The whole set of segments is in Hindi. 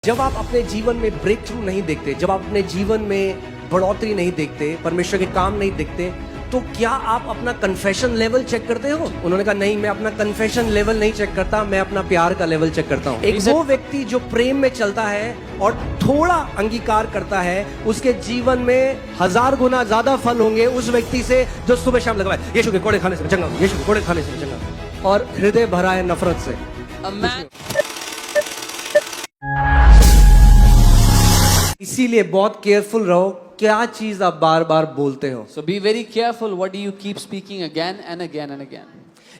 जब आप अपने जीवन में ब्रेक थ्रू नहीं देखते, जब आप अपने जीवन में बढ़ोतरी नहीं देखते, परमेश्वर के काम नहीं देखते, तो क्या आप अपना कन्फेशन लेवल चेक करते हो? उन्होंने कहा नहीं, मैं अपना कन्फेशन लेवल नहीं चेक करता, मैं अपना प्यार का लेवल चेक करता हूँ। एक वो व्यक्ति जो प्रेम में चलता है और थोड़ा अंगीकार करता है, उसके जीवन में 1000 गुना ज्यादा फल होंगे उस व्यक्ति से जो सुबह शाम लगवाए यीशु के कोड़े खाने से चंगा, यीशु के कोड़े खाने से चंगा, और हृदय भरा है नफरत से। इसीलिए बहुत केयरफुल रहो क्या चीज आप बार बार बोलते हो। So be very careful what do you keep speaking again and again and again.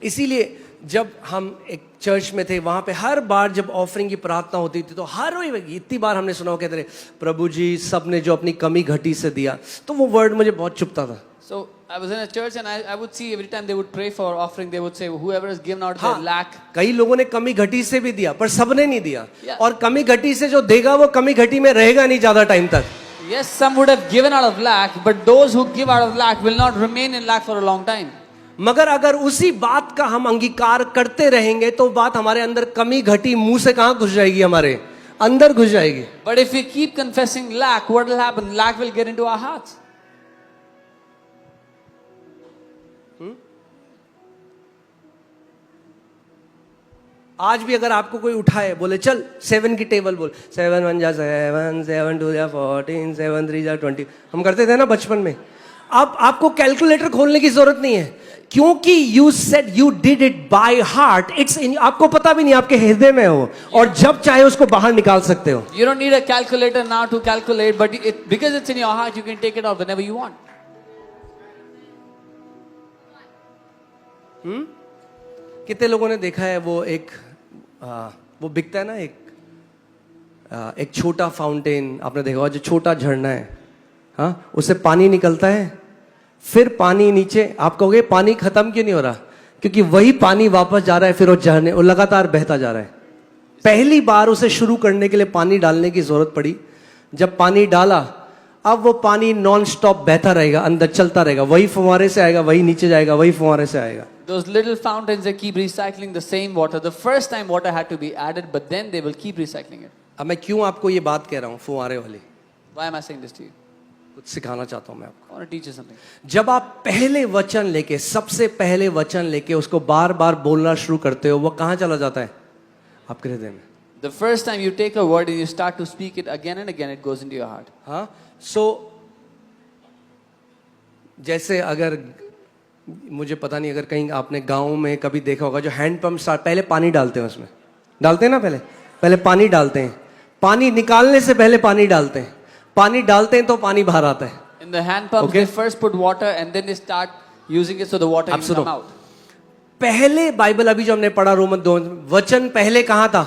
इसीलिए जब हम एक चर्च में थे, वहां पे हर बार जब ऑफरिंग की प्रार्थना होती थी तो हर इतनी बार हमने सुना, कहते रहे प्रभु जी सबने जो अपनी कमी घटी से दिया, तो वो वर्ड मुझे बहुत चुभता था। So I was in a church and I would see every time they would pray for offering, they would say whoever has given out their lack. कई लोगों ने कमी घटी से भी दिया पर सबने नहीं दिया। Yeah. और कमी घटी से जो देगा वो कमी घटी में रहेगा नहीं ज्यादा टाइम तक। Yes, some would have given out of lack, but those who give out of lack will not remain in lack for a long time. मगर अगर उसी बात का हम अंगीकार करते रहेंगे तो बात हमारे अंदर कमी घटी मुंह से कहां घुस जाएगी, हमारे अंदर घुस जाएगी। But if we keep confessing lack, what will happen? Lack will get into our hearts. आज भी अगर आपको कोई उठाए बोले चल 7 की टेबल बोल, 7 1 जा 7, 7 2 जा 14, 7 3 जा 20, हम करते थे ना बचपन में। अब आपको कैलकुलेटर खोलने की जरूरत नहीं है, क्योंकि you said you did it by heart, it's in, आपको पता भी नहीं, आपके हृदय में हो और जब चाहे उसको बाहर निकाल सकते हो। You don't need a calculator now to calculate, but because it's in your heart, you can take it out whenever you want. कितने लोगों ने देखा है वो एक वो बिकता है ना, एक छोटा फाउंटेन आपने देखा होगा, जो छोटा झरना है, हाँ, उससे पानी निकलता है, फिर पानी नीचे, आप कहोगे पानी खत्म क्यों नहीं हो रहा? क्योंकि वही पानी वापस जा रहा है, फिर वो झरने वो लगातार बहता जा रहा है। पहली बार उसे शुरू करने के लिए पानी डालने की जरूरत पड़ी, जब पानी डाला अब वो पानी नॉन स्टॉप बहता रहेगा, अंदर चलता रहेगा, वही फुहारे से आएगा, वही नीचे जाएगा, वही फुहारे से आएगा। Those little fountains, they keep recycling the same water. The first time water had to be added, but then they will keep recycling it. अब मैं क्यों आपको ये बात कह रहा हूँ फुहारे वाली? Why am I saying this to you? कुछ सिखाना चाहता हूँ मैं आपको। I want to teach you something. जब आप पहले वचन लेके, सबसे पहले वचन लेके उसको बार बार बोलना शुरू करते हो, वो कहाँ चला जाता है? आपके हृदय में। The first time you take a word and you start to speak it again and again, it goes into your heart. हाँ, so जैसे अगर मुझे पता नहीं, अगर कहीं आपने गांव में कभी देखा होगा, जो हैंडपंप पहले पानी डालते हैं, उसमें डालते हैं ना, पहले पानी डालते हैं, पानी निकालने से पहले पानी डालते हैं, पानी डालते हैं तो पानी बाहर आता है। In the hand pump, they first put water and then they start using it so the water can come out. पहले बाइबल अभी जो हमने पढ़ा रोमन 2, वचन पहले कहां था?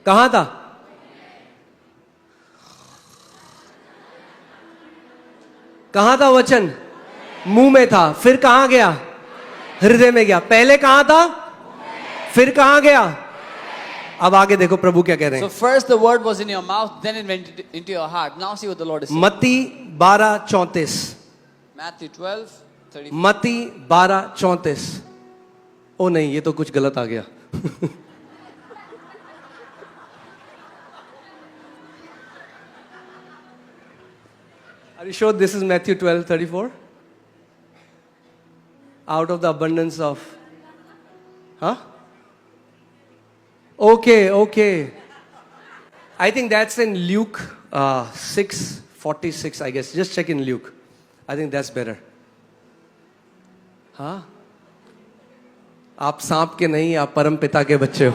कहां था? कहां था वचन? मुंह में था, फिर कहां गया? हृदय में गया। पहले कहां था, फिर कहां गया? अब आगे देखो प्रभु क्या कह रहे हैं। So first the word was in your mouth, then it went into your heart. Now see what the Lord is saying. मत्ती 12:34, Matthew 12:34. मत्ती 12:34। ओ नहीं, ये तो कुछ गलत आ गया। Are you sure this is Matthew 12:34? Out of the abundance of, huh? Okay. I think that's in Luke 6:46, I guess. Just check in Luke. I think that's better. हाँ? आप सांप के नहीं, आप परम पिता के बच्चे हो।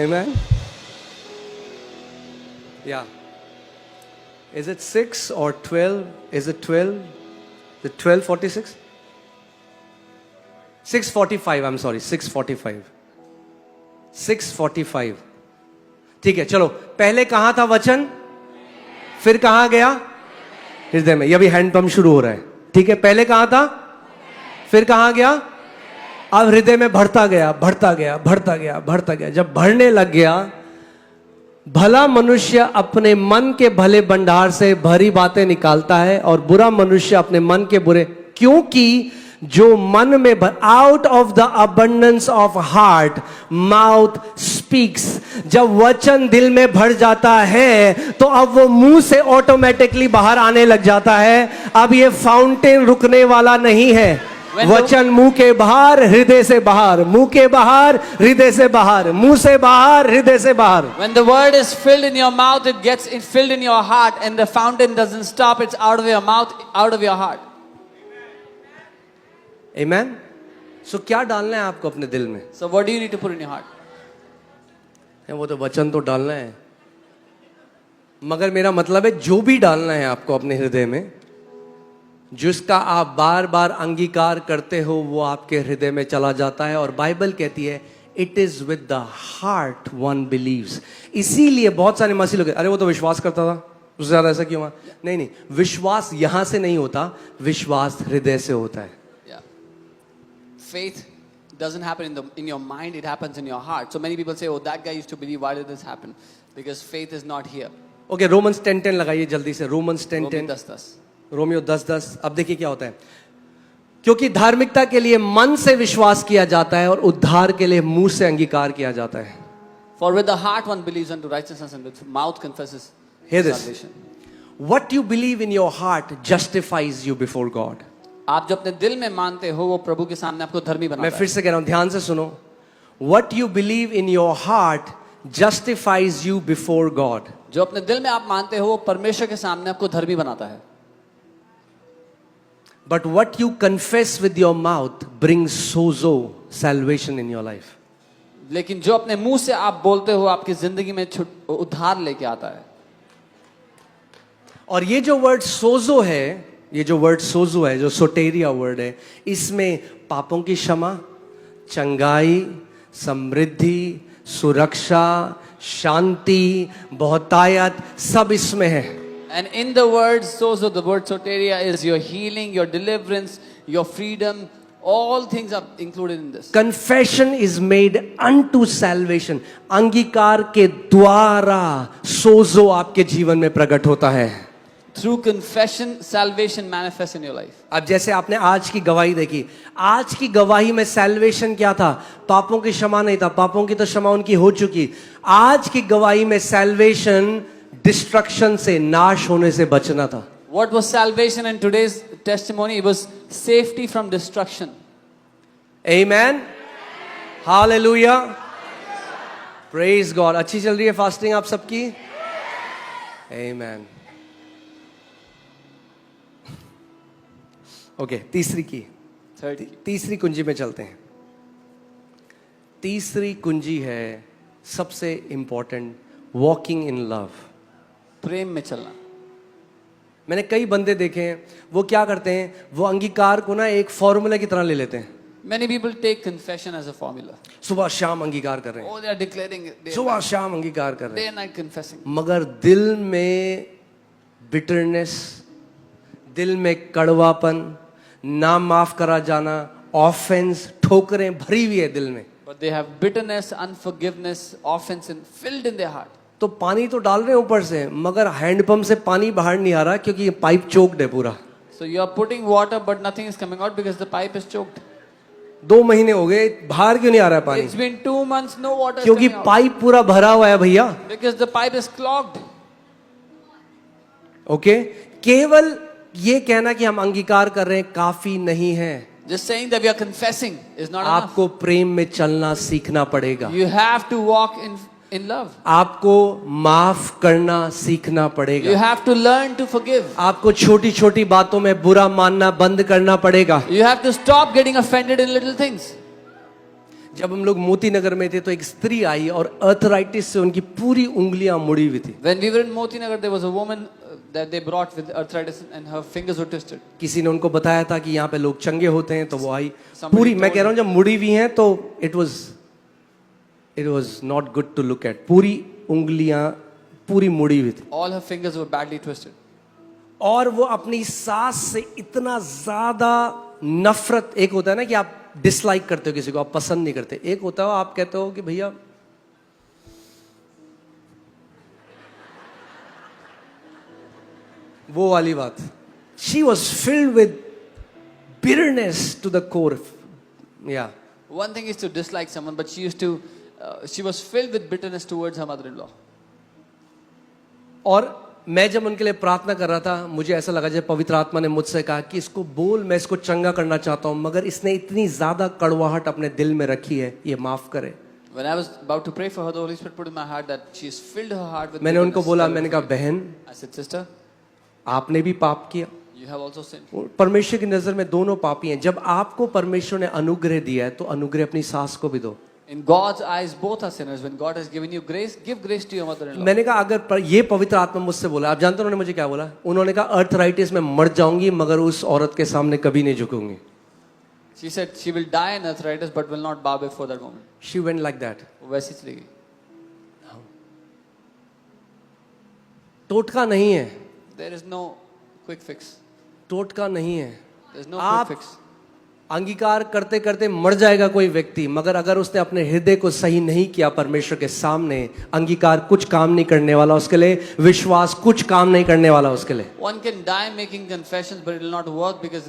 Amen? Yeah. Is it 6 or 12? Is it 12? Is it 12:46? 6:45, I'm sorry, 6:45. 6:45. ठीक है, चलो, पहले कहां था वचन, फिर कहां गया? हृदय में। ये अभी हैंडपंप शुरू हो रहा है, ठीक है? पहले कहां था, फिर कहां गया? अब हृदय में बढ़ता गया, बढ़ता गया, बढ़ता गया, बढ़ता गया। जब बढ़ने लग गया, भला मनुष्य अपने मन के भले भंडार से भरी बातें निकालता है और बुरा मनुष्य अपने मन के बुरे, क्योंकि जो मन में out of the abundance of heart mouth speaks. जब वचन दिल में भर जाता है तो अब वो मुंह से ऑटोमेटिकली बाहर आने लग जाता है। अब ये फाउंटेन रुकने वाला नहीं है। वचन मुंह के बाहर हृदय से बाहर, मुंह के बाहर हृदय से बाहर, मुंह से बाहर हृदय से बाहर। When the word is filled in your mouth, it gets filled in your heart, and the fountain doesn't stop. It's out of your mouth, out of your heart. Amen. So क्या डालना है आपको अपने दिल में? So what do you need to put in your heart? वो तो वचन तो डालना है, मगर मेरा मतलब है जो भी डालना है आपको अपने हृदय में, जिसका आप बार बार अंगीकार करते हो, वो आपके हृदय में चला जाता है। और बाइबल कहती है it is with the heart one beliefs. इसीलिए बहुत सारे मसीह लोग अरे वो तो विश्वास करता था, उससे ज्यादा ऐसा क्यों हुआ? नहीं नहीं, विश्वास यहां से नहीं होता, विश्वास हृदय से होता है। Yeah. Faith doesn't happen in your mind, it happens in your heart. So many people say, oh, that guy used to believe, why did this happen? Because faith is not here. Okay, Romans 10:10 लगाइए जल्दी से। Romans 10:10, Romeo 10:10। अब देखिए क्या होता है, क्योंकि धार्मिकता के लिए मन से विश्वास किया जाता है और उद्धार के लिए मुंह से अंगीकार किया जाता है। For with the heart one believes unto righteousness, and with mouth confesses Hear this. salvation. What you believe in your heart justifies you before God. आप जो अपने दिल में मानते हो वो प्रभु के सामने आपको धर्मी बनाता मैं है। फिर से कह रहा हूं, ध्यान से सुनो। What you believe in your heart justifies you before God. जो अपने दिल में आप मानते हो वो परमेश्वर के सामने आपको धर्मी बनाता है। But what you confess with your mouth brings sozo, salvation in your life. लेकिन जो अपने मुंह से आप बोलते हो आपकी जिंदगी में उद्धार लेके आता है। और ये जो वर्ड सोजो है, ये जो वर्ड सोजो है, जो सोटेरिया वर्ड है, इसमें पापों की क्षमा, चंगाई, समृद्धि, सुरक्षा, शांति, बहुतायत, सब इसमें है। And in the word sozo, the word soteria is your healing, your deliverance, your freedom. All things are included in this. Confession is made unto salvation. अंगीकार के द्वारा सोजो आपके जीवन में प्रकट होता है। Through confession, salvation manifests in your life. अब जैसे आपने आज की गवाही देखी, आज की गवाही में सैल्वेशन क्या था? पापों की क्षमा नहीं था, पापों की तो क्षमा उनकी हो चुकी। आज की गवाही में सैल्वेशन डिस्ट्रक्शन से, नाश होने से बचना था। What was salvation in today's testimony? It was safety from destruction. Amen. Hallelujah. Praise God. अच्छी चल रही है फास्टिंग आप सबकी? Amen. ओके, तीसरी की, तीसरी कुंजी में चलते हैं। तीसरी कुंजी है सबसे इंपॉर्टेंट, वॉकिंग इन लव। प्रेम में चलना। मैंने कई बंदे देखे हैं, वो क्या करते हैं, वो अंगीकार को ना एक फॉर्मूला की तरह ले लेते हैं। Many people take confession as a formula. सुबह शाम अंगीकार कर रहे हैं, Oh, they are declaring it. सुबह शाम अंगीकार कर रहे Day and night confessing. हैं, मगर दिल में बिटरनेस, दिल में कड़वापन, ना माफ करा जाना, ऑफेंस, ठोकरें भरी हुई है दिल में। But they have bitterness, unforgiveness, offense and filled in their heart. तो पानी तो डाल रहे हैं ऊपर से, मगर हैंडपंप से पानी बाहर नहीं आ रहा, क्योंकि ये पाइप चोक्ड है पूरा। So you are putting water but nothing is coming out because the pipe is choked. 2 महीने हो गए, बाहर क्यों नहीं आ रहा है पानी? It's been 2 months, no water is क्योंकि coming out. पाइप पूरा भरा हुआ है भैया। Because the pipe is clogged. Okay, केवल ये कहना कि हम अंगीकार कर रहे हैं काफी नहीं है। Just saying that we are confessing is not enough. आपको प्रेम में चलना सीखना पड़ेगा। You have to walk in love. आपको माफ करना सीखना You पड़ेगा। have to learn to forgive. आपको छोटी छोटी बातों में बुरा मानना बंद करना पड़ेगा। You have to stop getting offended in little things. जब हम लोग मोती नगर में थे तो एक स्त्री आई और अर्थराइटिस से उनकी पूरी उंगलियां मुड़ी हुई थी। When we were in Moti Nagar, there was a woman that they brought with arthritis and her fingers were twisted. किसी ने उनको बताया था कि यहाँ पे लोग चंगे होते हैं, तो वो आई Somebody पूरी, मैं told कह रहा हूँ जब मुड़ी हुई हैं तो it was not good to look at। पूरी उंगलियां पूरी मुड़ी हुई थी All her fingers were badly twisted. और वो अपनी सास से इतना ज्यादा नफरत, एक होता है ना कि आप डिसलाइक करते हो किसी को, आप पसंद नहीं करते, एक होता है आप कहते हो कि भैया वो वाली बात। She was filled with bitterness to the core. Yeah. One thing is to dislike someone, but she was filled with bitterness towards her mother-in-law. और मैं जब उनके लिए प्रार्थना कर रहा था, मुझे ऐसा लगा जब पवित्र आत्मा ने मुझसे कहा कि इसको बोल, मैं इसको चंगा करना चाहता हूं, मगर इसने इतनी ज्यादा कड़वाहट अपने दिल में रखी है, ये माफ करे. When I was about to pray for her, the Holy Spirit put in my heart that she's filled her heart with मैंने उनको bitterness. बोला, मैंने कहा बहन, I said, sister, आपने भी पाप किया, you have also sinned. परमेश्वर की नजर में दोनों पापी हैं. जब आपको परमेश्वर ने अनुग्रह दिया है तो अनुग्रह अपनी सास को भी दो. In God's eyes, both are sinners. When God has given you grace, give grace to your mother-in-law. मैंने कहा अगर ये पवित्र आत्मा मुझसे बोला, आप जानते हो उन्होंने मुझे क्या बोला? उन्होंने कहा अर्थराइटिस में मर जाऊंगी मगर उस औरत के सामने कभी नहीं झुकूंगी. She said she will die in arthritis but will not bow before that woman. She went like that. वो वैसी चली गई. टोटका नहीं है, There is no quick fix. टोटका नहीं है. There is no आप quick fix. अंगीकार करते करते मर जाएगा कोई व्यक्ति, मगर अगर उसने अपने हृदय को सही नहीं किया परमेश्वर के सामने, अंगीकार कुछ काम नहीं करने वाला उसके लिए, विश्वास कुछ काम नहीं करने वाला उसके लिए. One can die making confessions, but it will not work because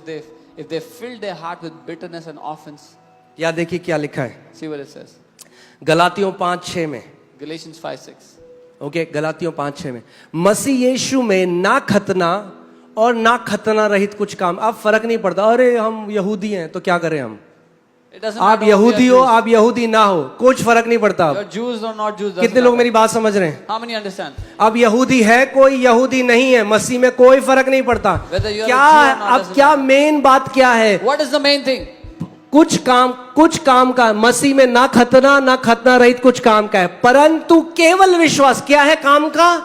if they fill their heart with bitterness and offense. या देखिए क्या लिखा है See what it says. गलातियों 5:6 में. Galatians 5:6. ओके, गलातियों 5:6 में, मसीह यीशु में ना खतना और ना खतना रहित कुछ काम. अब फर्क नहीं पड़ता, अरे हम यहूदी हैं तो क्या करें हम. It doesn't आप matter यहूदी हो, आप यहूदी ना हो, कुछ फर्क नहीं पड़ता. you're Jews or not Jews. कितने लोग मेरी बात समझ रहे हैं? How many understand? अब यहूदी है कोई, यहूदी नहीं है, मसीह में कोई फर्क नहीं पड़ता. Whether you are a क्या Jew or not अब doesn't क्या मेन बात क्या है? What is the main thing? कुछ काम का, मसीह में ना खतना रहित कुछ काम का है, परंतु केवल विश्वास. क्या है काम का?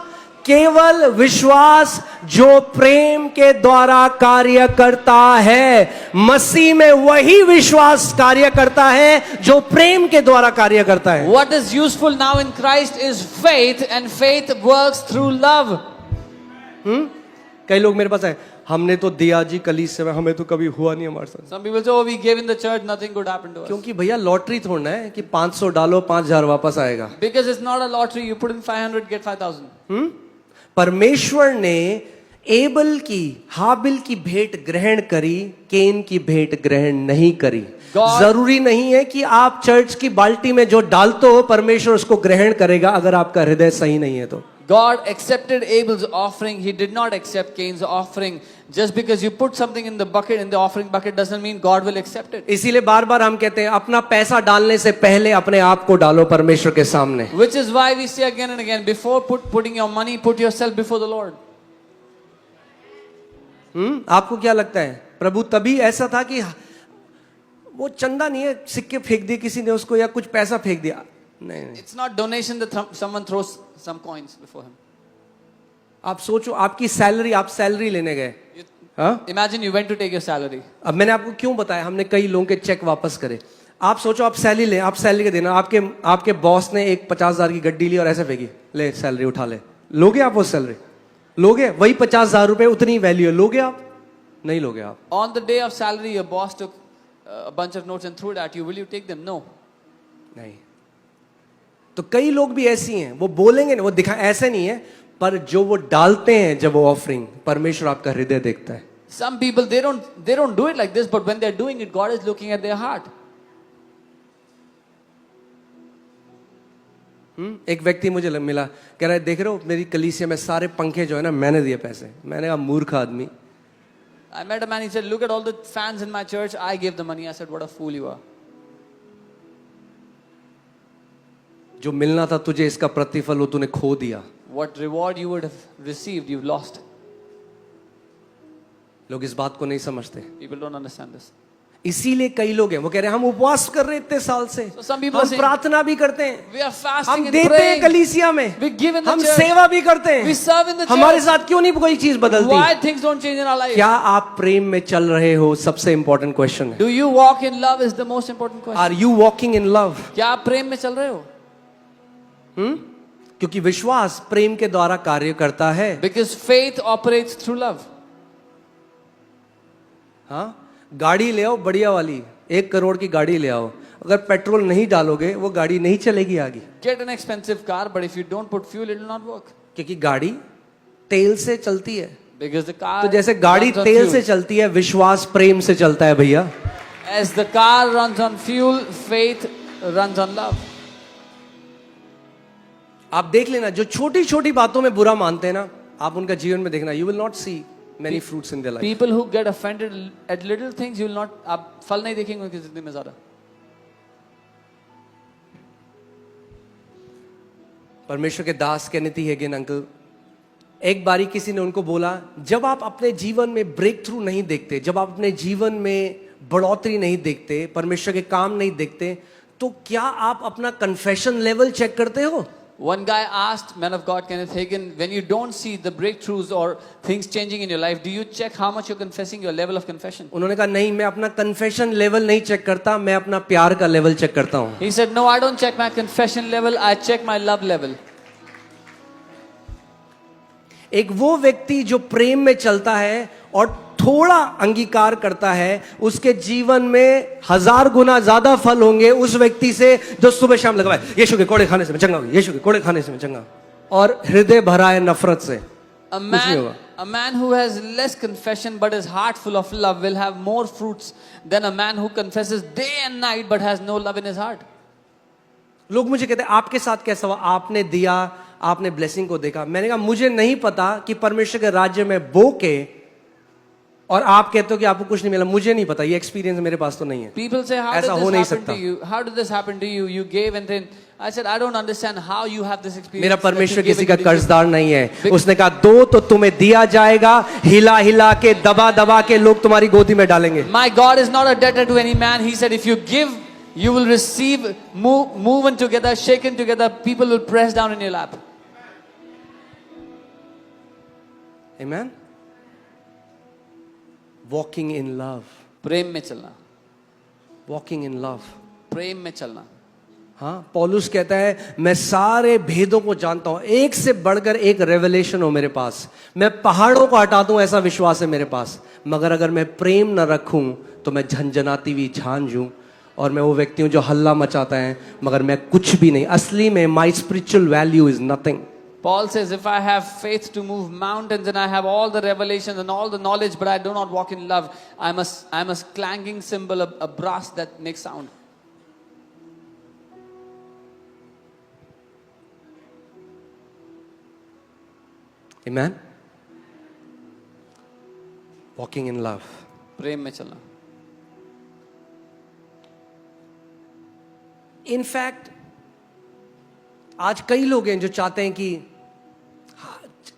केवल विश्वास जो प्रेम के द्वारा कार्य करता है. मसीह में वही विश्वास कार्य करता है जो प्रेम के द्वारा कार्य करता है. What is useful now in Christ is faith, and faith works through love. कई लोग मेरे पास आए, हमने तो दिया जी कलीसिया में, हमें तो कभी हुआ नहीं हमारे साथ. Some people say, oh, we gave in the church, nothing good happened to us. क्योंकि भैया लॉटरी थोड़ा है कि 500 डालो 5000 वापस आएगा. Because it's not a lottery. You put in 500, get 5,000. परमेश्वर ने एबल की, हाबिल की भेंट ग्रहण करी, केन की भेंट ग्रहण नहीं करी. जरूरी नहीं है कि आप चर्च की बाल्टी में जो डालते हो परमेश्वर उसको ग्रहण करेगा अगर आपका हृदय सही नहीं है तो. God accepted Abel's offering. He did not accept Cain's offering. Just because you put something in the bucket, in the offering bucket, doesn't mean God will accept it. इसीलिए बार बार हम कहते हैं अपना पैसा डालने से पहले अपने आप को डालो परमेश्वर के सामने. Which is why we say again and again, before putting your money, put yourself before the Lord. आपको क्या लगता है? प्रभु तभी ऐसा था कि वो चंदा नहीं है, सिक्के फेंक दिए किसी ने उसको या कुछ पैसा फेंक दिया. नहीं. It's not donation that someone throws some coins before him. आप सोचो, आपकी सैलरी, आप सैलरी लेने गए. Imagine you went to take your salary. अब मैंने आपको क्यों बताया, हमने कई लोगों के चेक वापस करे. आप सोचो आप सैलरी ले, आप सैलरी के देना, आपके बॉस ने एक 50,000 की गड्डी ली और ऐसे फेंकी, ले सैलरी उठा ले. लोगे आप वो सैलरी? लोगे? वही 50,000 रुपए उतनी वैल्यू है, लोगे आप? नहीं लोगे आप. On the day of salary, your boss took a bunch of notes and threw it at you. Will you take them? No. नहीं. तो कई लोग भी ऐसी हैं, वो बोलेंगे वो दिखा ऐसे नहीं है, पर जो वो डालते हैं जब वो ऑफरिंग, परमेश्वर आपका हृदय देखता है. Some people they don't do it like this, but when they're doing it, God is looking at their heart. एक व्यक्ति मुझे मिला, कह रहा है देख रहे हो मेरी कलीसिया में सारे पंखे जो है ना मैंने दिए पैसे. मैंने कहा मूर्ख आदमी. I met a man, he said, look at all the fans in my church, I gave the money. I said, what a fool you are. जो मिलना था तुझे इसका प्रतिफल वो तूने खो दिया. What reward you would have received, you've lost. लोग इस बात को नहीं समझते. People don't understand this. इसीलिए कई लोग हैं वो कह रहे हैं हम उपवास कर रहे इतने साल से, So some people are हम saying, प्रार्थना भी करते हैं, we are fasting हम and देते हैं praying, कलीसिया में, we give in the हम church, सेवा भी करते हैं, we serve in the हमारे church. साथ क्यों नहीं कोई चीज बदलती? Why things don't change in our life? क्या आप प्रेम में चल रहे हो? सबसे इंपॉर्टेंट क्वेश्चन है. Do you walk in love is the most important question. Are you walking in love? क्या आप प्रेम में चल रहे हो? क्योंकि विश्वास प्रेम के द्वारा कार्य करता है. Because faith operates through love. हाँ, गाड़ी ले आओ बढ़िया वाली, 1 करोड़ की गाड़ी ले आओ, अगर पेट्रोल नहीं डालोगे वो गाड़ी नहीं चलेगी आगे. Get an expensive car, but if you don't put fuel, it will not work. क्योंकि गाड़ी तेल से चलती है. Because the car तो जैसे गाड़ी runs on तेल fuel. से चलती है, विश्वास प्रेम से चलता है भैया. As the car runs on fuel, faith runs on love. आप देख लेना, जो छोटी छोटी बातों में बुरा मानते हैं ना, आप उनका जीवन में देखना, you will not see many fruits in their life. People who get offended at little things, you will not, आप फल नहीं देखेंगे उनकी जिंदगी में ज्यादा. परमेश्वर के दास केनेथी हेगन अंकल, एक बारी किसी ने उनको बोला, जब आप अपने जीवन में ब्रेक थ्रू नहीं देखते, जब आप अपने जीवन में बढ़ोतरी नहीं देखते, परमेश्वर के काम नहीं देखते, तो क्या आप अपना कन्फेशन लेवल चेक करते हो? One guy asked man of God Kenneth Hagin, when you don't see the breakthroughs or things changing in your life, do you check how much you're confessing, your level of confession? उन्होंने कहा नहीं, मैं अपना कन्फेशन लेवल नहीं चेक करता, मैं अपना प्यार का लेवल चेक करता हूं. He said, no, I don't check my confession level, I check my love level. एक वो व्यक्ति जो प्रेम में चलता है और थोड़ा अंगीकार करता है, उसके जीवन में 1000 गुना ज्यादा फल होंगे उस व्यक्ति से जो सुबह शाम लगवाए, यीशु के कोड़े खाने से मैं चंगा हूं, यीशु के कोड़े खाने से मैं चंगा, और हृदय भरा है नफरत से. A man who has less confession but is heart full of love will have more fruits than a man who confesses day and night but has no love in his heart. लोग मुझे कहते हैं आपके साथ कैसा हुआ, आपने दिया, आपने ब्लेसिंग को देखा. मैंने कहा मुझे नहीं पता कि परमेश्वर के राज्य में बो के और आप कहते हो कि आपको कुछ नहीं मिला, मुझे नहीं पता, ये एक्सपीरियंस मेरे पास तो नहीं है. People say, how ऐसा did हो this नहीं happen सकता. to you? How did this happen to you? You gave and then I said, I don't understand how you have this experience. मेरा that you परमेश्वर give किसी and का you didn't give. कर्जदार नहीं है. उसने कहा दो तो तुम्हें दिया जाएगा, हिला हिला के दबा दबा के लोग तुम्हारी गोदी में डालेंगे. My God is not a debtor to any man. He said, if you give, you will receive, moving together, shaken together, people will press down in your lap. Amen. Walking in love. प्रेम में चलना. Walking in love. प्रेम में चलना. हाँ, पौलुस कहता है मैं सारे भेदों को जानता हूं, एक से बढ़कर एक रेवलेशन हो मेरे पास, मैं पहाड़ों को हटा दूं ऐसा विश्वास है मेरे पास, मगर अगर मैं प्रेम न रखूं तो मैं झंझनाती हुई झांझ हूं, और मैं वो व्यक्ति हूं जो हल्ला मचाता है मगर मैं कुछ भी नहीं. असली में my spiritual value is nothing. Paul says, if I have faith to move mountains and I have all the revelations and all the knowledge, but I do not walk in love, I'm a clanging cymbal, a brass that makes sound. Amen. Walking in love. प्रेम में चलना. इनफैक्ट आज कई लोग हैं जो चाहते हैं कि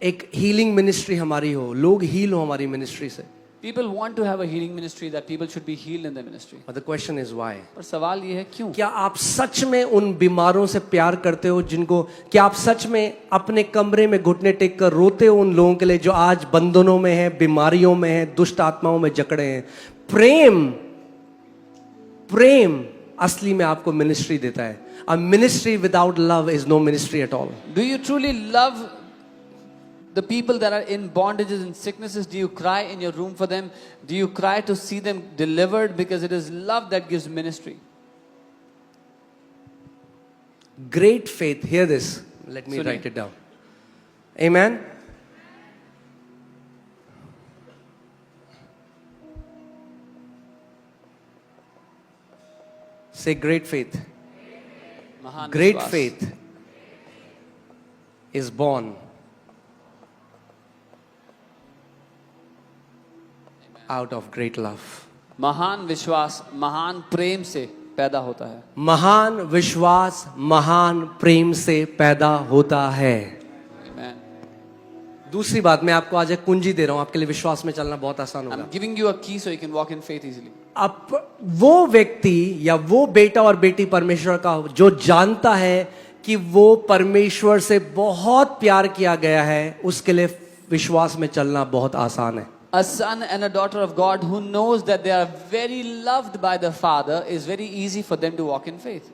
एक हीलिंग मिनिस्ट्री हमारी हो, लोग हील हो हमारी मिनिस्ट्री से. People want to have a healing ministry, that people should be healed in their ministry. But the question is why? पर सवाल ये है क्यों? क्या आप सच में उन बीमारों से प्यार करते हो जिनको, क्या आप सच में अपने कमरे में घुटने टेक कर रोते हो उन लोगों के लिए जो आज बंधनों में है, बीमारियों में है, दुष्ट आत्माओं में जकड़े हैं? प्रेम असली में आपको मिनिस्ट्री देता है. A ministry without love is no ministry at all. Do you truly love the people that are in bondages and sicknesses? Do you cry in your room for them? Do you cry to see them delivered? Because it is love that gives ministry. Great faith. Hear this. Let me write it down. Amen. Say great faith. महान Great विश्वास. faith is born out of great love. महान विश्वास महान प्रेम से पैदा होता है. महान विश्वास महान प्रेम से पैदा होता है. Amen. दूसरी बात, मैं आपको आज एक कुंजी दे रहा हूं, आपके लिए विश्वास में चलना बहुत आसान होगा. I'm giving you a key so you can walk in faith easily. अब वो व्यक्ति या वो बेटा और बेटी परमेश्वर का जो जानता है कि वो परमेश्वर से बहुत प्यार किया गया है, उसके लिए विश्वास में चलना बहुत आसान है. A son and a daughter of God who knows that they are very loved by the Father, is very easy for them to walk in faith.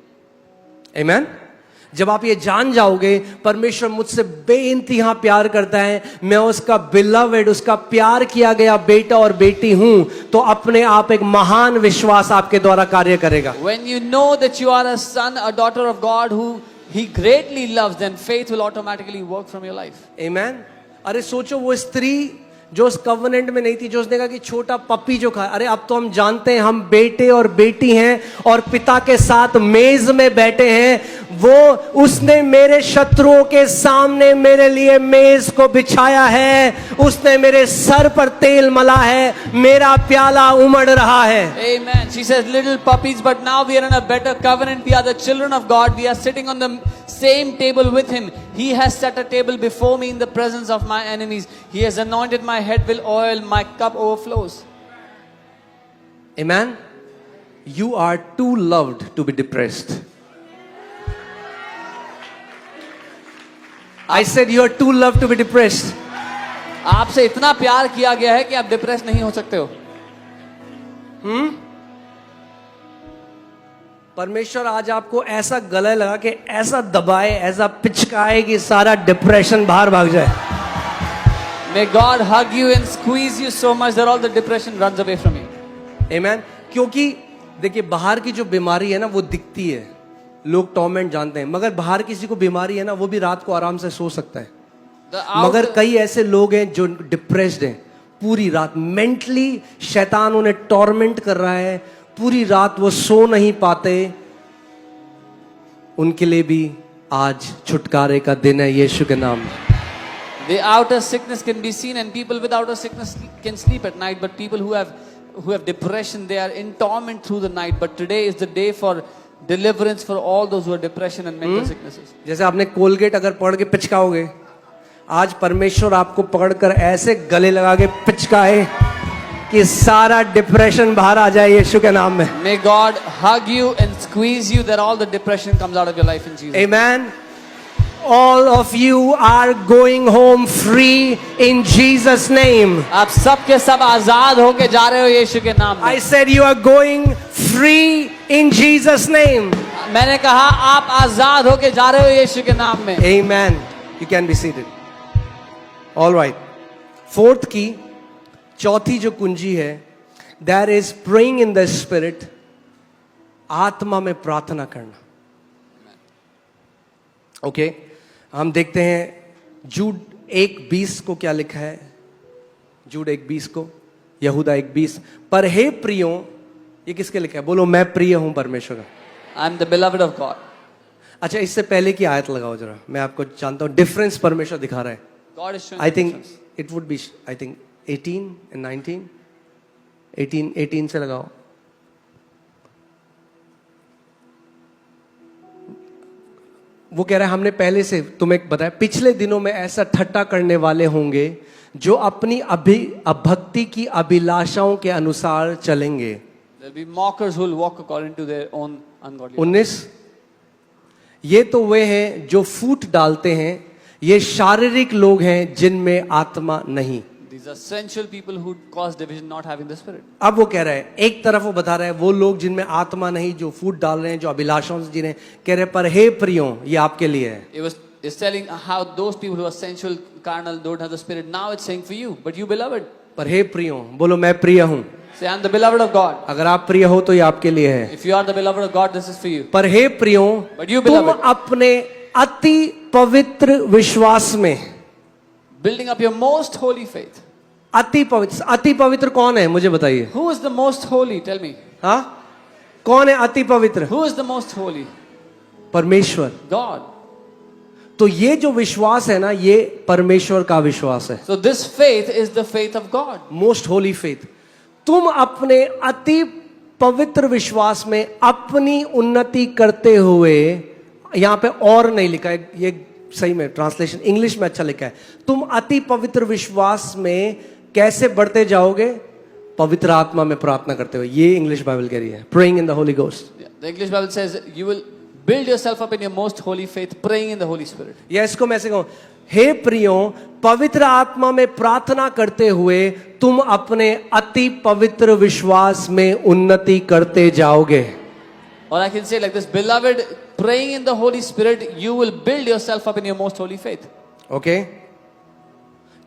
Amen. जब आप ये जान जाओगे परमेश्वर मुझसे बेइंतहा प्यार करता है, मैं उसका बिलवेड, उसका प्यार किया गया बेटा और बेटी हूं, तो अपने आप एक महान विश्वास आपके द्वारा कार्य करेगा. When you know that you are a son, a daughter of God who He greatly loves, then faith will automatically work from your life. Amen. अरे सोचो वो स्त्री जो उस कवनेंट में नहीं थी, जो उसने कहा कि छोटा पपी जो खाए, अरे अब तो हम जानते हैं हम बेटे और बेटी हैं और पिता के साथ मेज में बैठे हैं। वो उसने मेरे शत्रुओं के सामने मेरे लिए मेज को बिछाया है, उसने मेरे सर पर तेल मला है, मेरा प्याला उमड़ रहा है। Amen. She says, little puppies, but now we are in a better covenant. We are the children of God. We are sitting on the same table with Him. He has set a table before me in the presence of my enemies. He has anointed my head with oil. My cup overflows. Amen. You are too loved to be depressed. I said you are too loved to be depressed. आपसे इतना प्यार किया गया है कि आप डिप्रेस नहीं हो सकते हो। परमेश्वर आज आपको ऐसा गले लगा के ऐसा दबाए, ऐसा पिचकाए कि सारा डिप्रेशन बाहर भाग जाए। May God hug you and squeeze you so much that all the depression runs away from you. Amen. क्योंकि देखिए बाहर की जो बीमारी है ना वो दिखती है, लोग टॉर्मेंट जानते हैं, मगर बाहर किसी को बीमारी है ना वो भी रात को आराम से सो सकता है। मगर कई ऐसे लोग हैं जो डिप्रेस्ड हैं, पूरी रात मेंटली शैतान उन्हें टॉर्मेंट कर रहा है, पूरी रात वो सो नहीं पाते। उनके लिए भी आज छुटकारे का दिन है यीशु के नाम में। The outer sickness can be seen and people with outer sickness can sleep at night, but people who have depression, they are in torment through the night. But today is the day for deliverance for all those who are depression and mental sicknesses. जैसे आपने कोलगेट अगर पकड़ के पिचकाओगे, आज परमेश्वर आपको पकड़कर ऐसे गले लगा के पिचकाए कि सारा डिप्रेशन बाहर आ जाए यीशु के नाम में। May God hug you and squeeze you that all the depression comes out of your life in Jesus. Amen. All of you are going home free in Jesus name. आप सब के सब आजाद होके जा रहे हो यीशु के नाम में। I said you are going free in Jesus name. मैंने कहा आप आजाद होके जा रहे हो यीशु के नाम में। Amen. You can be seated. All right. Fourth की चौथी जो कुंजी है, that is praying in the spirit. आत्मा में प्रार्थना करना। ओके हम देखते हैं जूड 1:20 को क्या लिखा है। जूड 1:20 को, यहूदा 1:20, पर हे प्रियों, ये किसके लिखा है? बोलो मैं प्रिय हूं परमेश्वर का। I am the beloved of God. अच्छा इससे पहले की आयत लगाओ जरा, मैं आपको जानता हूं डिफरेंस परमेश्वर दिखा रहा है। God is showing I think difference. It would be I think 18 and 19, 18 से लगाओ। वो कह रहा है हमने पहले से तुम्हें बताया, पिछले दिनों में ऐसा ठट्टा करने वाले होंगे जो अपनी भक्ति की अभिलाषाओं के अनुसार चलेंगे। There will be mockers who will walk according to their own ungodly. 19, ये तो वे हैं जो फूट डालते हैं, ये शारीरिक लोग हैं जिनमें आत्मा नहीं। These are sensual people who cause division, not having the spirit. अब वो कह रहा है, एक तरफ वो बता रहा है वो लोग जिनमें आत्मा नहीं, जो फूट डाल रहे हैं, जो अभिलाषाओं से जी रहे हैं, कह रहे पर हे प्रियों ये आपके लिए है। It's telling how those people who are sensual, carnal, don't have the spirit. Now it's saying for you, but you beloved. पर हे प्रियों, बोलो मैं प्रिय हूं। Say I'm the beloved of God. अगर आप प्रिय हो तो ये आपके लिए है। If you are the beloved of God, this is for you. पर हे प्रियों, But you तुम beloved, अपने अति पवित्र विश्वास में, building up your most holy faith. अति पवित्र कौन है मुझे बताइए? Who is the most holy? Tell me. हाँ, कौन है अति पवित्र? Who is the most holy? परमेश्वर। God. तो ये जो विश्वास है ना, ये परमेश्वर का विश्वास है। So this faith is the faith of God. Most Holi faith. तुम अपने अति पवित्र विश्वास में अपनी उन्नति करते हुए, यहां पे और नहीं लिखा है, ये सही में ट्रांसलेशन इंग्लिश में अच्छा लिखा है। तुम अति पवित्र विश्वास में कैसे बढ़ते जाओगे? पवित्र आत्मा में प्रार्थना करते हुए। ये इंग्लिश बाइबल कह रही है, praying in the Holi ghost. The English Bible says you will build yourself up in your most holy faith, praying in the Holy Spirit. या इसको मैं ऐसे कहूं, हे प्रियों, पवित्र आत्मा में प्रार्थना करते हुए तुम अपने अति पवित्र विश्वास में उन्नति करते जाओगे। Or I can say like this, beloved, praying in the Holy Spirit, you will build yourself up in your most holy faith. Okay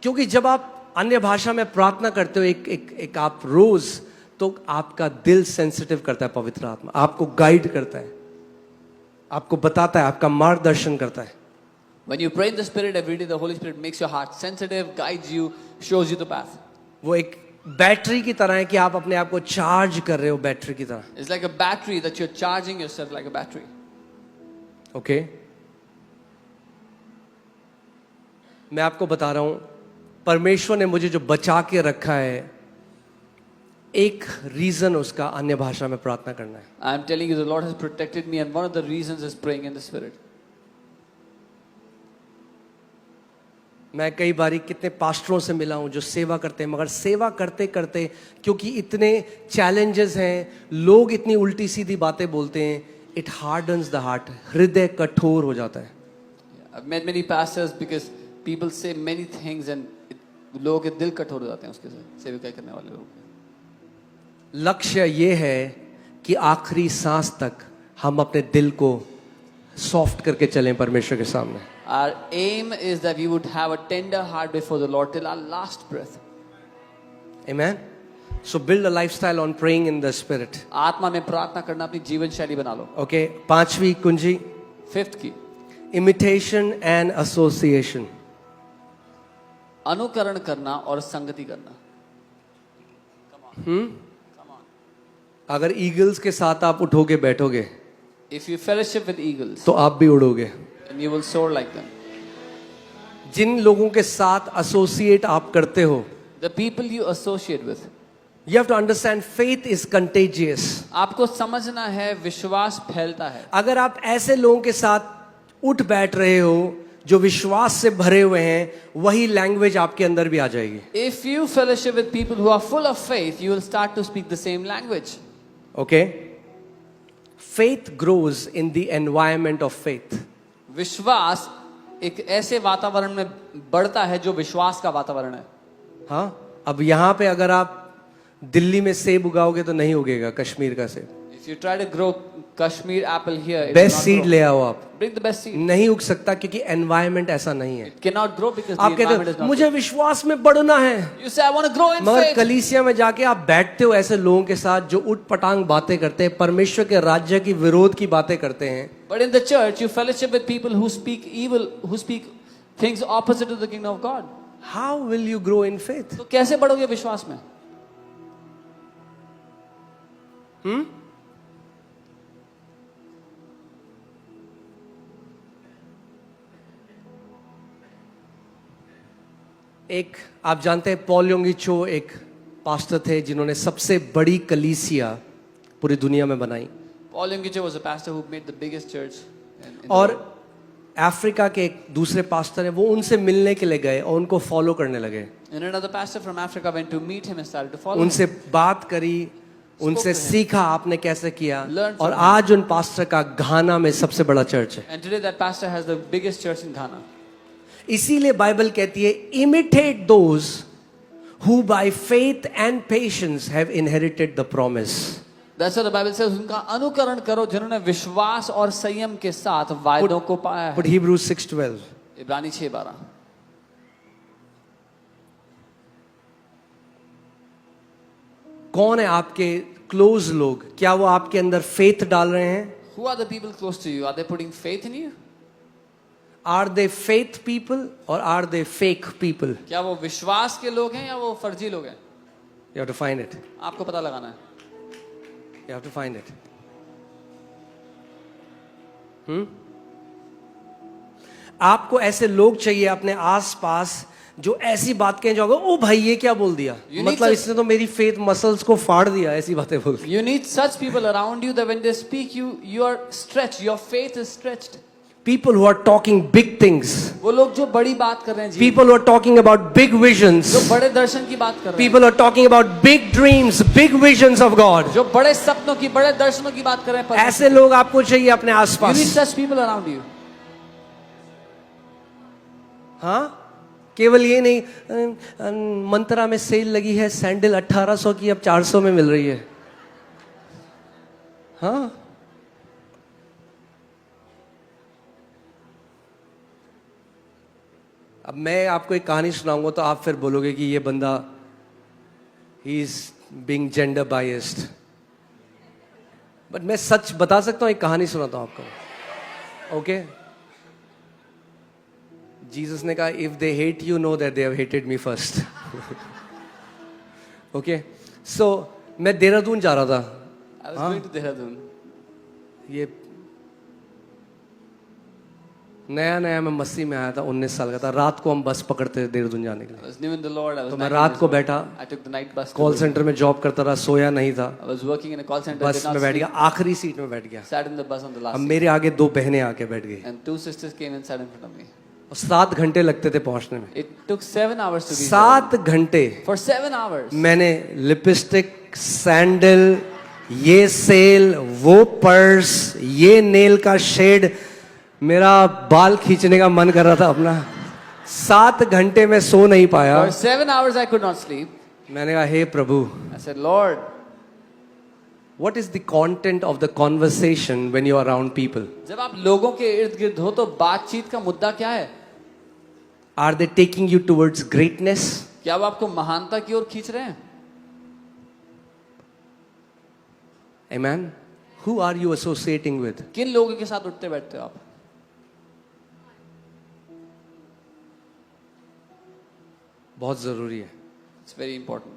क्योंकि जब आप अन्य भाषा में प्रार्थना करते हो एक आप रोज, तो आपका दिल सेंसिटिव करता है पवित्र आत्मा, आपको गाइड करता है, आपको बताता है, आपका मार्गदर्शन करता है। When you pray in the Spirit every day, the Holy Spirit makes your heart sensitive, guides you, shows you the path. वो एक बैटरी की तरह है कि आप अपने आप को चार्ज कर रहे हो बैटरी की तरह. It's like a battery that you're charging yourself like a battery. Okay मैं आपको बता रहा हूं परमेश्वर ने मुझे जो बचा के रखा है, एक रीजन उसका अन्य भाषा में प्रार्थना करना है. I'm telling you, the Lord has protected me, and one of the reasons is praying in the Spirit. मैं कई बारी कितने पास्टरों से मिला हूं जो सेवा करते हैं, मगर सेवा करते करते क्योंकि इतने चैलेंजेस हैं, लोग इतनी उल्टी सीधी बातें बोलते हैं, इट हार्डन्स द हार्ट, हृदय कठोर हो जाता है. I've met many pastors because people say many things and लोगों के दिल कठोर हो जाते हैं उसके से सेविका करने वाले लोग. लक्ष्य ये है कि आखिरी सांस तक हम अपने दिल को सॉफ्ट करके चलें परमेश्वर के सामने. Our aim is that we would have a tender heart before the Lord till our last breath. Amen. So build a lifestyle on praying in the Spirit. आत्मा में प्रार्थना करना अपनी जीवन शैली बना लो. Okay. पांचवी कुंजी, Fifth की imitation and association. अनुकरण करना और संगति करना. अगर ईगल्स के साथ आप उठोगे बैठोगे If you fellowship with eagles, तो आप भी उड़ोगे. then you will soar like them. जिन लोगों के साथ एसोसिएट आप करते हो, The people you associate with. you have to understand faith is contagious. आपको समझना है विश्वास फैलता है. अगर आप ऐसे लोगों के साथ उठ बैठ रहे हो जो विश्वास से भरे हुए हैं, वही लैंग्वेज आपके अंदर भी आ जाएगी. If you fellowship with people who are full of faith, you will start to speak the same language. Okay? Faith grows in the environment of faith. विश्वास एक ऐसे वातावरण में बढ़ता है जो विश्वास का वातावरण है. हाँ, अब यहाँ पे अगर आप दिल्ली में सेब उगाओगे तो नहीं उगेगा कश्मीर का सेब. If you try to grow Kashmir apple here, it will best not seed grow. ले आओ आप. Bring the best seed. नहीं उग सकता क्योंकि एनवायरनमेंट ऐसा नहीं है. It cannot grow because the आप कहते environment is हो not. मुझे विश्वास में बढ़ना है, You say I want to grow in मगर faith. कलीसिया में जाके आप बैठते हो ऐसे लोगों के साथ जो उठ पटांग बातें करते हैं, परमेश्वर के राज्य की विरोध की बातें करते हैं. But in the church, you fellowship with people who speak evil, who speak things opposite to the kingdom of God. How will you grow in faith? तो कैसे बढ़ोगे विश्वास में? एक आप जानते हैं पॉल योंगी चो एक पास्टर थे जिन्होंने सबसे बड़ी कलीसिया पूरी दुनिया में बनाई. Paul Yonggi was a pastor who made the biggest church in the और world. अफ्रीका के एक दूसरे पास्टर हैं, वो उनसे मिलने के लिए गए और उनको फॉलो करने लगे. And another pastor from Africa went to meet him and started to follow him. उनसे बात करी, उनसे to him. सीखा आपने कैसे किया, Learn from और him. आज उन पास्टर का घाना में सबसे बड़ा चर्च है. And today that pastor has the biggest church in Ghana. इसीलिए बाइबल कहती है imitate those who by faith and patience have inherited the promise. That's what the Bible says. उनका अनुकरण करो जिन्होंने विश्वास और संयम के साथ वायदों को पाया है. But Hebrews 6:12. इब्रानी 6:12. कौन है आपके क्लोज लोग? क्या वो आपके अंदर फेथ डाल रहे हैं? Who are the people close to you? Are they putting faith in you? Are they faith people or are they fake people? क्या वो विश्वास के लोग हैं या वो फर्जी लोग हैं? You have to find it. आपको पता लगाना है. You have to find it. आपको ऐसे लोग चाहिए अपने आसपास जो ऐसी बात कहें जो ओ भाई ये क्या बोल दिया, You need मतलब such- इसने तो मेरी फेथ मसल्स को फाड़ दिया, ऐसी बातें बोल. You need such people around you that when they speak, you are stretched. Your faith is stretched. People who are talking big things. वो लोग जो बड़ी बात कर रहे हैं जी, People who are talking about big visions. जो बड़े दर्शन की बात कर रहे हैं, People who are talking about big dreams, big visions of God. जो बड़े सपनों की, बड़े दर्शनों की बात कर रहे हैं. ऐसे लोग आपको चाहिए अपने You need आसपास. such people around you. हाँ, केवल ये नहीं मंत्रा में सेल लगी है, सैंडल 1800 की अब 400 में मिल रही है. हाँ, अब मैं आपको एक कहानी सुनाऊंगा तो आप फिर बोलोगे कि ये बंदा he is being gender biased. But मैं सच बता सकता हूं, एक कहानी सुनाता हूं आपको. ओके जीसस ने कहा if they hate you know that they have hated me first. Okay, so मैं देहरादून जा रहा था. I was going to Dehradun. ये नया नया मैं मस्ती में आया था, 19 साल का था. रात को हम बस पकड़ते थे देहरादून जाने के I लिए. was new in the Lord. I was तो मैं 19 रात years को old. बैठा, I took the night bus. to call the- centre में जॉब करता रहा, सोया नहीं था. I was working in a call center. बस Did not में बैठ sleep. गया, आखिरी सीट में बैठ गया. Sat in the bus on the अब last seat. मेरे आगे 2 बहनें आके बैठ गई. And 2 sisters came and sat in front of me. और 7 घंटे लगते थे पहुंचने में. It took 7 hours to be 7 घंटे there. For 7 hours. मैंने लिपस्टिक, सैंडल, ये सेल, वो पर्स, ये नेल का शेड, मेरा बाल खींचने का मन कर रहा था अपना. 7 घंटे में सो नहीं पाया. For 7 hours I could not sleep. मैंने कहा हे प्रभु, I said, Lord, what is the content of the conversation when you are around people? जब आप लोगों के इर्द गिर्द हो तो बातचीत का मुद्दा क्या है? Are they taking you towards greatness? क्या वो आपको महानता की ओर खींच रहे हैं? Amen. Who are you associating with? किन लोगों के साथ उठते बैठते हो आप? बहुत जरूरी है. It's very important.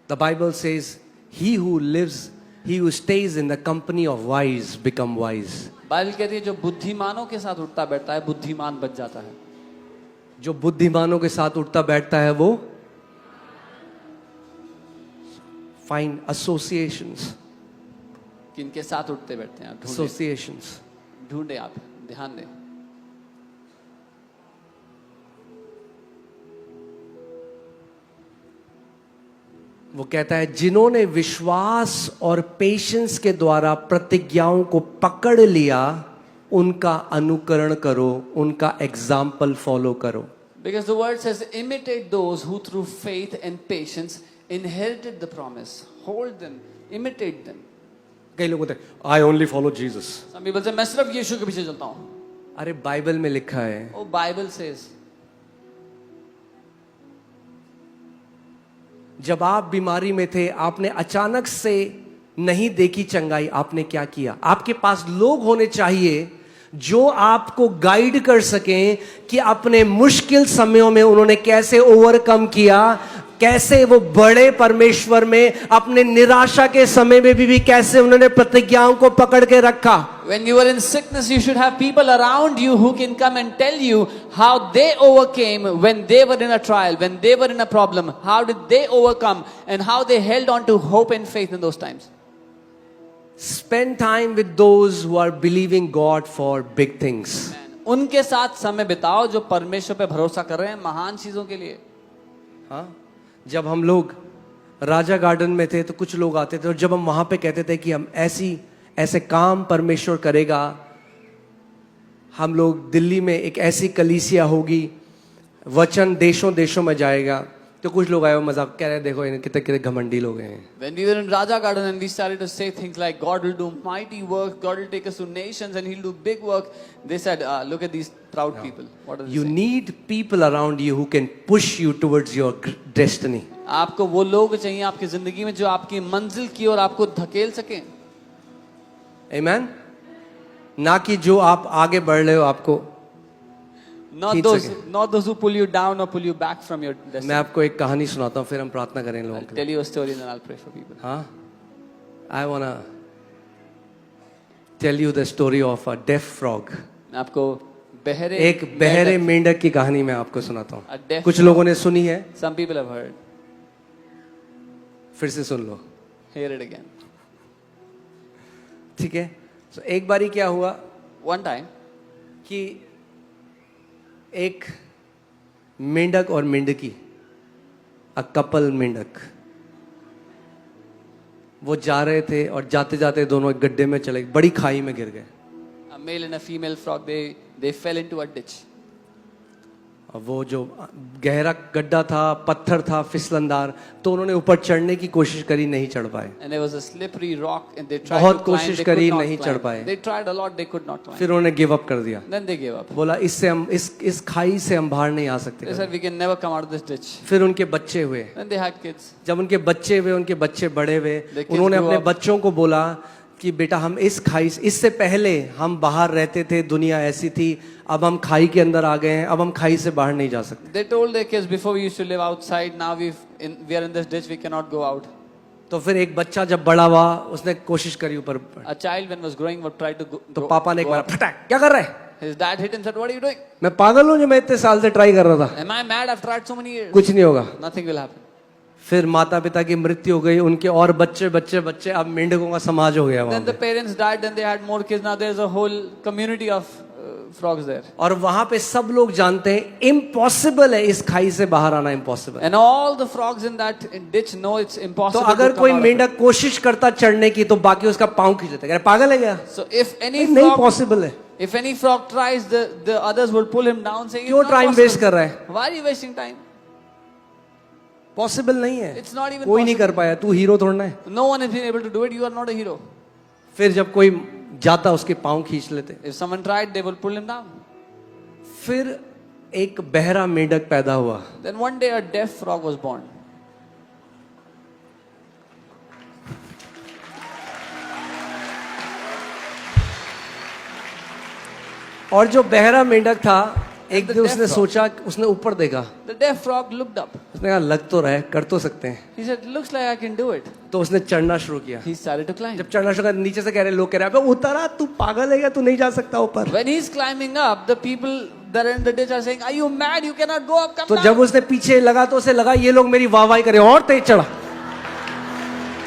The Bible says, he who stays in the company of wise become wise. Bible कहती है जो बुद्धिमानों के साथ उठता बैठता है बुद्धिमान बन जाता है. जो बुद्धिमानों के साथ उठता बैठता है वो फाइन associations. किनके साथ उठते बैठते हैं आप ढूंढें. Associations. ढूंढे आप, ध्यान दें. वो कहता है जिन्होंने विश्वास और पेशेंस के द्वारा प्रतिज्ञाओं को पकड़ लिया उनका अनुकरण करो, उनका एग्जाम्पल फॉलो करो. Because the word says, imitate those who through faith and patience inherited the promise. Hold them, imitate them. कई लोग होते हैं I only follow Jesus. Some people say, मैं सिर्फ यीशु के पीछे चलता हूँ. अरे बाइबल में लिखा है, Oh, Bible says, जब आप बीमारी में थे आपने अचानक से नहीं देखी चंगाई, आपने क्या किया? आपके पास लोग होने चाहिए जो आपको गाइड कर सकें कि अपने मुश्किल समयों में उन्होंने कैसे ओवरकम किया, कैसे वो बड़े परमेश्वर में अपने निराशा के समय में भी कैसे उन्होंने प्रतिज्ञाओं को पकड़ के रखा. when you are in sickness, you should have people around you who can come and tell you how they overcame when they were in a trial, when they were in a problem. How did they overcome and how they held on to hope and faith in those times. Spend time with those who are believing God for big things. उनके साथ समय बिताओ जो परमेश्वर पे भरोसा कर रहे हैं महान चीजों के लिए. हाँ, जब हम लोग राजा गार्डन में थे तो कुछ लोग आते थे और जब हम वहां पे कहते थे कि हम ऐसे काम परमेश्वर करेगा, हम लोग दिल्ली में एक ऐसी कलीसिया होगी, वचन देशों देशों में जाएगा, तो कुछ लोग आए और मजाक कह रहे हैं देखो कितने कितने घमंडी लोग हैं. When we were in Raja Garden and we started to say things like God will do mighty work, God will take us to nations and he'll do big work, they said look at these proud people. What are they You saying? need people around you who can push you towards your destiny. आपको वो लोग चाहिए आपकी जिंदगी में जो आपकी मंजिल की ओर आपको धकेल सकें. Amen? ना कि जो आप आगे बढ़ रहे हो आपको. Not खींच those, सकें. not those who pull you down or pull you back from your destiny. मैं आपको एक कहानी सुनाता हूँ फिर हम प्रार्थना करें इन लोगों I'll के लिए. tell you a story and then I'll pray for people. हाँ, I wanna tell you the story of a deaf frog. मैं आपको बहरे एक बहरे मेंढक की कहानी मैं आपको सुनाता A हूँ. deaf कुछ लोगों ने सुनी है, Some people have heard. फिर से सुन लो, Hear it again. ठीक है? So, एक बारी क्या हुआ One time, कि एक मेंढक और मेंढकी, अ कपल मेंढक, वो जा रहे थे और जाते जाते दोनों एक गड्ढे में चले, बड़ी खाई में गिर गए. a male and a female frog, they fell into a ditch. और वो जो गहरा गड्ढा था, पत्थर था, फिसलनदार, तो उन्होंने ऊपर चढ़ने की कोशिश करी, नहीं चढ़ पाए. And there was a slippery rock and they tried बहुत to climb, कोशिश they करी, could not नहीं चढ़ पाए. climb. They tried a lot, they could not climb. फिर उन्होंने गिव अप कर दिया. Then they gave up. बोला इससे हम इस खाई से हम बाहर नहीं आ सकते. They said we can never come out of this ditch. फिर उनके बच्चे हुए. Then they had kids. जब उनके बच्चे हुए, उनके बच्चे बड़े हुए, The kids उन्होंने grew अपने up. बच्चों को बोला कि बेटा हम इस खाई से, इससे पहले हम बाहर रहते थे, दुनिया ऐसी थी, अब हम खाई के अंदर आ गए हैं, अब हम खाई से बाहर नहीं जा सकते. They told their kids before we used to live outside, now we are in this ditch, we cannot go out. तो फिर एक बच्चा जब बड़ा हुआ उसने कोशिश करी ऊपर, A child when was growing would try to go. तो पापा ने एक बार फटाक, क्या कर रहा है? His dad hit him and said, "What are you doing? मैं पागल हूँ जो मैं इतने साल से ट्राई कर रहा था, Am I mad? I've tried so many years. कुछ नहीं होगा. Nothing will happen." फिर माता पिता की मृत्यु हो गई, उनके और बच्चे बच्चे बच्चे, अब मेंढकों का समाज हो गया वहां Then the पे. parents died, then they had more kids. Now there's a whole community of frogs there. और वहां पे सब लोग जानते हैं इम्पॉसिबल है इस खाई से बाहर आना, impossible. And all the frogs in that ditch know it's तो impossible अगर to कोई come out of it. मेंढक कोशिश करता चढ़ने की तो बाकी उसका पांव खींच लेते, कह रहे पागल है क्या, So if any नहीं frog, पॉसिबल है. if any frog tries, the others will pull him down, saying, क्यों "It's not time possible. Waste कर रहा है, Why are you wasting time? Possible नहीं है, It's not even कोई नहीं possible. कर पाया, तू हीरो थोड़ा है. No one has been able to do it. You are not a hero." फिर जब कोई जाता उसके पांव खींच लेते. If someone tried, they will pull him down. फिर एक बहरा मेंढक पैदा हुआ. Then one day a deaf frog was born. और जो बहरा मेंढक था, एक The दिन deaf उसने frog. सोचा, उसने ऊपर देखा, The deaf frog looked up. उसने कहा लग तो रहा है, कर तो सकते हैं. He said, "Looks like I can do it." तो उसने चढ़ना शुरू किया. He started to climb. जब चढ़ना शुरू किया, नीचे से कह रहे लोग, कह रहे अबे उतरा, तू पागल है क्या, तू नहीं जा सकता ऊपर. When he's climbing up, the people that are in the ditch are saying, "Are you mad? You cannot go up. Come तो down." जब उसने पीछे लगा तो उसे लगा ये लोग मेरी वाहवाही करें, और तेज चढ़ा.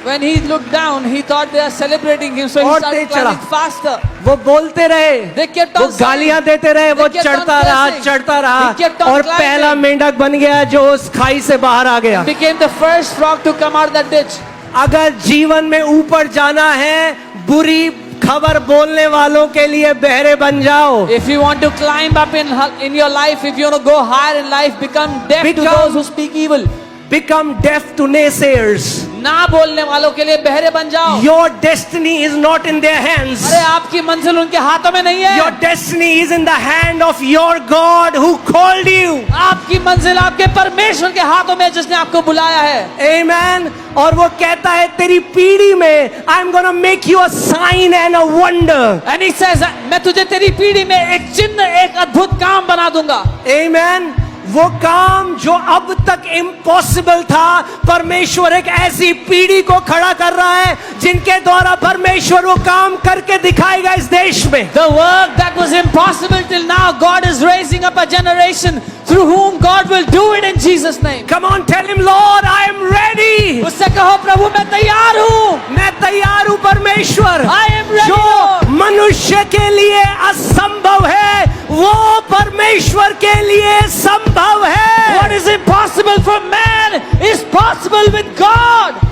When he looked down, he thought they are celebrating him, so he और started तेज चढ़ा. climbing faster. वो बोलते रहे, They kept वो on गालियां saying, देते रहे, वो They kept on चढ़ता रहा, cursing. चढ़ता रहा, He kept on और climbing. पहला मेंढक बन गया जो उस खाई से बाहर आ गया. Became the first frog to come out of that ditch. अगर जीवन में ऊपर जाना है, बुरी खबर बोलने वालों के लिए बहरे बन जाओ. If you want to climb up in your life, if you want to go higher in life, become deaf to Become- those who speak evil. Become deaf to naysayers. ना बोलने वालों के लिए बहरे बन जाओ. Your destiny is not in their hands. अरे आपकी मंजिल उनके हाथों में नहीं है. Your destiny is in the hand of your God who called you. आपकी मंजिल आपके परमेश्वर के हाथों में, जिसने आपको बुलाया है. Amen. और वो कहता है तेरी पीढ़ी में I'm gonna make you a sign and a wonder. And he says, मैं तुझे तेरी पीढ़ी में एक चिन्ह, एक अद्भुत काम बना दूंगा. Amen. वो काम जो अब तक इम्पॉसिबल था, परमेश्वर एक ऐसी पीढ़ी को खड़ा कर रहा है जिनके द्वारा परमेश्वर वो काम करके दिखाएगा इस देश में. The work that was impossible till now, God is raising up a generation through whom God will do it in Jesus' name. Come on, tell him, Lord, I am ready. उससे कहो, प्रभु मैं तैयार हूँ. मैं तैयार हूँ परमेश्वर. I am ready, जो Lord. मनुष्य के लिए असंभव है वो परमेश्वर के लिए संभव है. What is impossible for man is possible with God.